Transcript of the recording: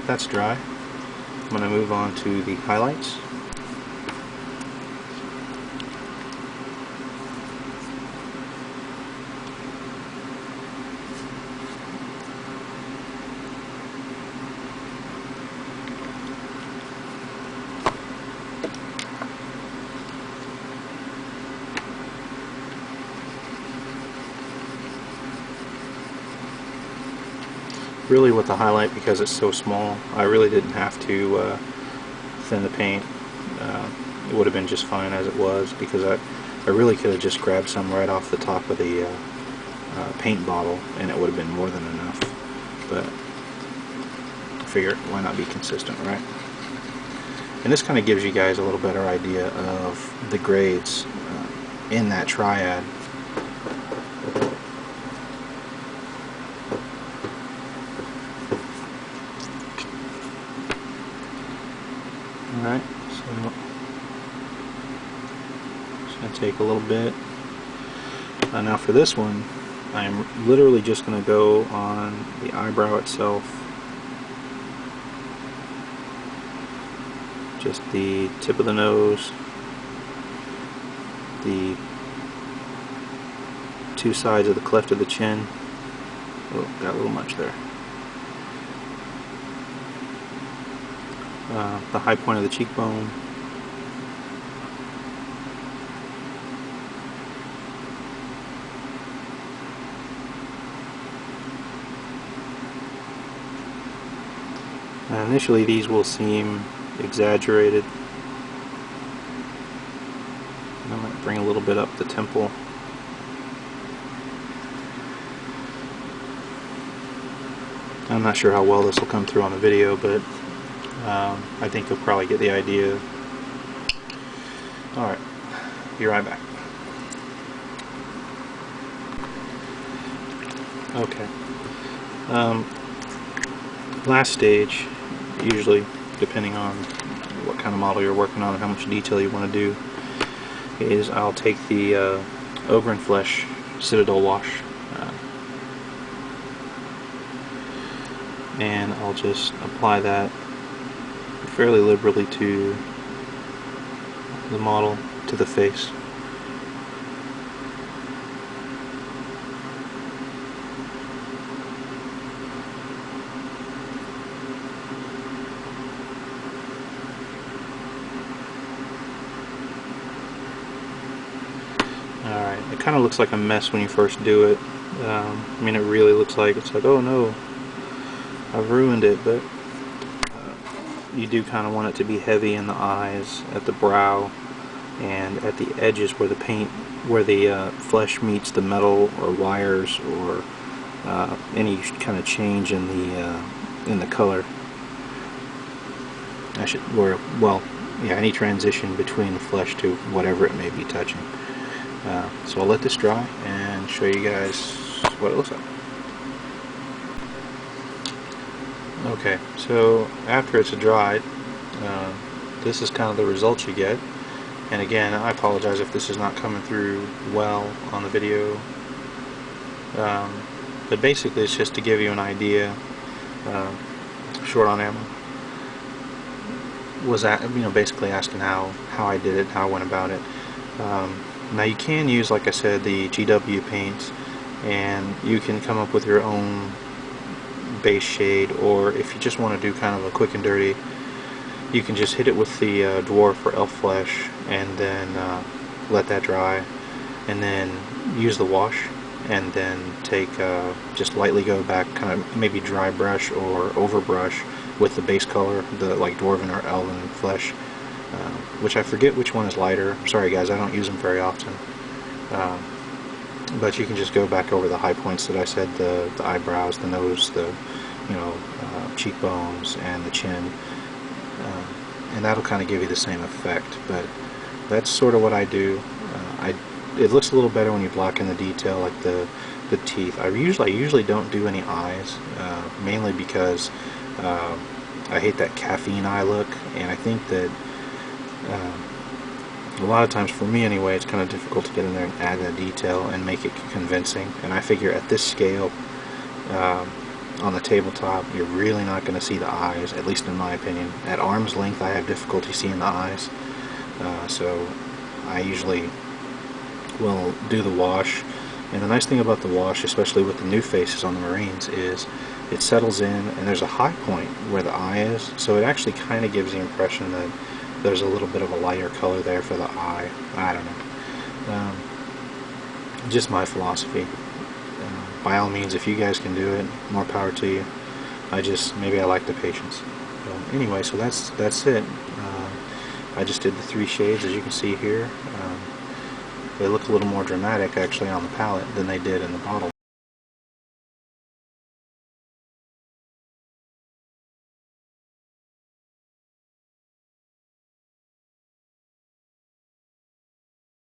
that that's dry, I'm going to move on to the highlights. Really with the highlight, because it's so small, I really didn't have to thin the paint. It would have been just fine as it was, because I really could have just grabbed some right off the top of the paint bottle and it would have been more than enough. But I figure why not be consistent, right? And this kind of gives you guys a little better idea of the grades in that triad. Alright, so it's going to take a little bit. Now for this one, I'm literally just going to go on the eyebrow itself. Just the tip of the nose, the two sides of the cleft of the chin. Oh, got a little much there. The high point of the cheekbone. Initially these will seem exaggerated. I'm going to bring a little bit up the temple. I'm not sure how well this will come through on the video, but I think you'll probably get the idea. Alright, be right back. Okay. Last stage, usually, depending on what kind of model you're working on and how much detail you want to do, is I'll take the Ogre and Flesh Citadel wash and I'll just apply that fairly liberally to the model, to the face. Alright, it kind of looks like a mess when you first do it. I mean, it really looks like, it's like, oh no, I've ruined it, but you do kind of want it to be heavy in the eyes, at the brow, and at the edges where the paint, where the flesh meets the metal or wires, or any kind of change in the color. Any transition between the flesh to whatever it may be touching. So I'll let this dry and show you guys what it looks like. Okay, so after it's dried, this is kind of the results you get. And again, I apologize if this is not coming through well on the video. But basically it's just to give you an idea. Short on ammo was basically asking how I did it, how I went about it. Now you can use, like I said, the GW paints, and you can come up with your own base shade, or if you just want to do kind of a quick and dirty, you can just hit it with the dwarf or elf flesh and then let that dry, and then use the wash, and then take just lightly go back, kind of maybe dry brush or overbrush with the base color, the like dwarven or elven flesh, which I forget which one is lighter. Sorry guys, I don't use them very often. But you can just go back over the high points that I said, the eyebrows, the nose, the cheekbones, and the chin, and that'll kind of give you the same effect. But that's sort of what I do. It looks a little better when you block in the detail, like the teeth. I usually don't do any eyes, mainly because I hate that caffeine eye look, and I think that a lot of times, for me anyway, it's kind of difficult to get in there and add the detail and make it convincing. And I figure at this scale, on the tabletop, you're really not going to see the eyes, at least in my opinion. At arm's length, I have difficulty seeing the eyes, so I usually will do the wash. And the nice thing about the wash, especially with the new faces on the Marines, is it settles in and there's a high point where the eye is, so it actually kind of gives the impression that there's a little bit of a lighter color there for the eye. I don't know. Just my philosophy. By all means, if you guys can do it, more power to you. Maybe I lack the patience. Anyway, so that's it. I just did the 3 shades, as you can see here. They look a little more dramatic actually on the palette than they did in the bottle.